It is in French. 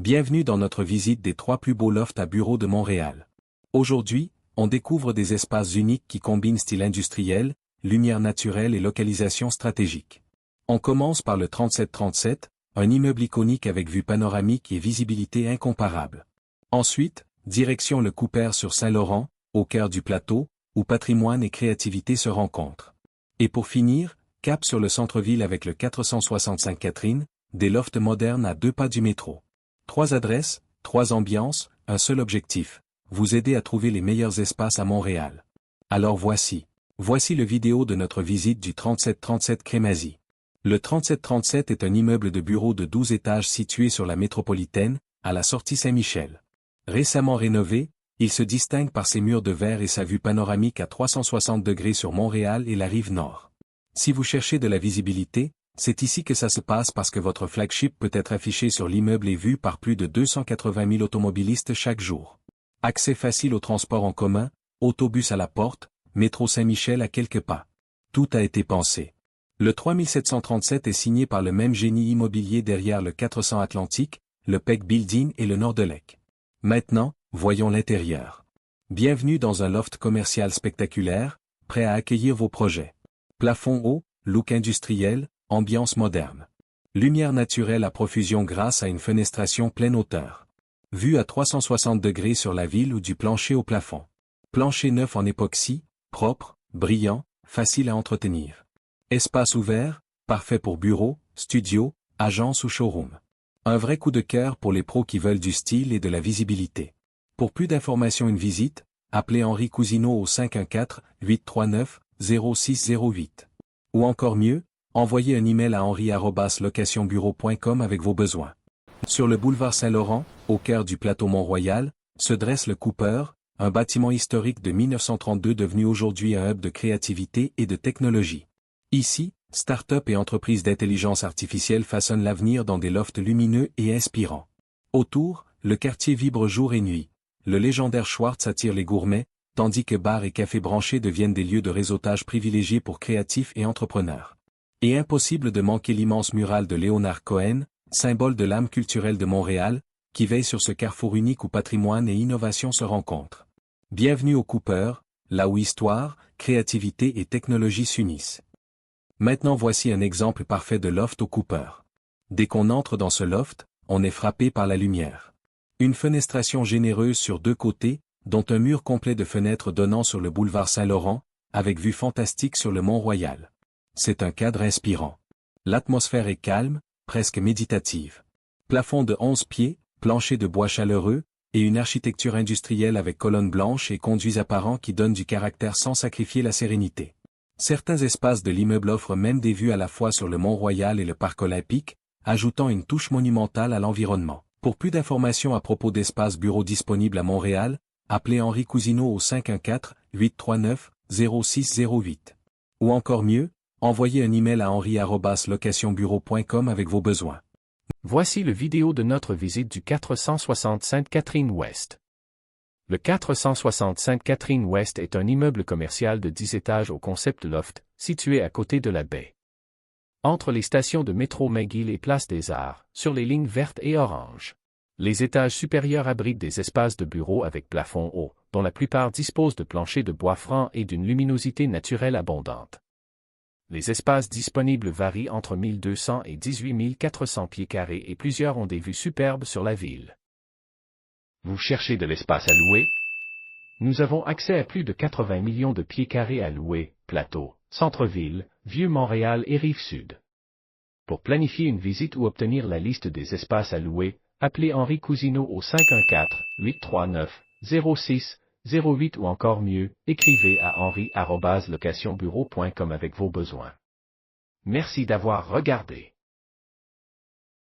Bienvenue dans notre visite des 3 plus beaux lofts à bureaux de Montréal. Aujourd'hui, on découvre des espaces uniques qui combinent style industriel, lumière naturelle et localisation stratégique. On commence par le 3737, un immeuble iconique avec vue panoramique et visibilité incomparable. Ensuite, direction le Cooper sur Saint-Laurent, au cœur du plateau, où patrimoine et créativité se rencontrent. Et pour finir, cap sur le centre-ville avec le 465 Catherine, des lofts modernes à 2 pas du métro. 3 adresses, 3 ambiances, un seul objectif, vous aider à trouver les meilleurs espaces à Montréal. Alors voici le vidéo de notre visite du 3737 Crémazie. Le 3737 est un immeuble de bureaux de 12 étages situé sur la métropolitaine, à la sortie Saint-Michel. Récemment rénové, il se distingue par ses murs de verre et sa vue panoramique à 360 degrés sur Montréal et la rive nord. Si vous cherchez de la visibilité, c'est ici que ça se passe parce que votre flagship peut être affiché sur l'immeuble et vu par plus de 280 000 automobilistes chaque jour. Accès facile au transport en commun, autobus à la porte, métro Saint-Michel à quelques pas. Tout a été pensé. Le 3737 est signé par le même génie immobilier derrière le 400 Atlantique, le Peck Building et le Nordelec. Maintenant, voyons l'intérieur. Bienvenue dans un loft commercial spectaculaire, prêt à accueillir vos projets. Plafond haut, look industriel, ambiance moderne. Lumière naturelle à profusion grâce à une fenestration pleine hauteur. Vue à 360 degrés sur la ville ou du plancher au plafond. Plancher neuf en époxy, propre, brillant, facile à entretenir. Espace ouvert, parfait pour bureau, studio, agence ou showroom. Un vrai coup de cœur pour les pros qui veulent du style et de la visibilité. Pour plus d'informations, une visite, appelez Henri Cousineau au 514-839-0608. Ou encore mieux, envoyez un email à henri@locationbureau.com avec vos besoins. Sur le boulevard Saint-Laurent, au cœur du plateau Mont-Royal, se dresse le Cooper, un bâtiment historique de 1932 devenu aujourd'hui un hub de créativité et de technologie. Ici, start-up et entreprises d'intelligence artificielle façonnent l'avenir dans des lofts lumineux et inspirants. Autour, le quartier vibre jour et nuit. Le légendaire Schwartz attire les gourmets, tandis que bars et cafés branchés deviennent des lieux de réseautage privilégiés pour créatifs et entrepreneurs. Et impossible de manquer l'immense mural de Léonard Cohen, symbole de l'âme culturelle de Montréal, qui veille sur ce carrefour unique où patrimoine et innovation se rencontrent. Bienvenue au Cooper, là où histoire, créativité et technologie s'unissent. Maintenant voici un exemple parfait de loft au Cooper. Dès qu'on entre dans ce loft, on est frappé par la lumière. Une fenestration généreuse sur 2 côtés, dont un mur complet de fenêtres donnant sur le boulevard Saint-Laurent, avec vue fantastique sur le Mont-Royal. C'est un cadre inspirant. L'atmosphère est calme, presque méditative. Plafond de 11 pieds, plancher de bois chaleureux, et une architecture industrielle avec colonnes blanches et conduits apparents qui donnent du caractère sans sacrifier la sérénité. Certains espaces de l'immeuble offrent même des vues à la fois sur le Mont-Royal et le parc olympique, ajoutant une touche monumentale à l'environnement. Pour plus d'informations à propos d'espaces bureaux disponibles à Montréal, appelez Henri Cousineau au 514-839-0608. Ou encore mieux, envoyez un email à henri@locationbureau.com avec vos besoins. Voici le vidéo de notre visite du 460 Sainte-Catherine-Ouest. Le 460 Sainte-Catherine-Ouest est un immeuble commercial de 10 étages au concept loft, situé à côté de la baie. Entre les stations de métro McGill et Place des Arts, sur les lignes vertes et oranges. Les étages supérieurs abritent des espaces de bureaux avec plafond haut, dont la plupart disposent de planchers de bois franc et d'une luminosité naturelle abondante. Les espaces disponibles varient entre 1200 et 18 400 pieds carrés et plusieurs ont des vues superbes sur la ville. Vous cherchez de l'espace à louer? Nous avons accès à plus de 80 millions de pieds carrés à louer, plateau, centre-ville, Vieux-Montréal et Rive-Sud. Pour planifier une visite ou obtenir la liste des espaces à louer, appelez Henri Cousineau au 514-839-0608 ou encore mieux, écrivez à henri@locationbureau.com avec vos besoins. Merci d'avoir regardé.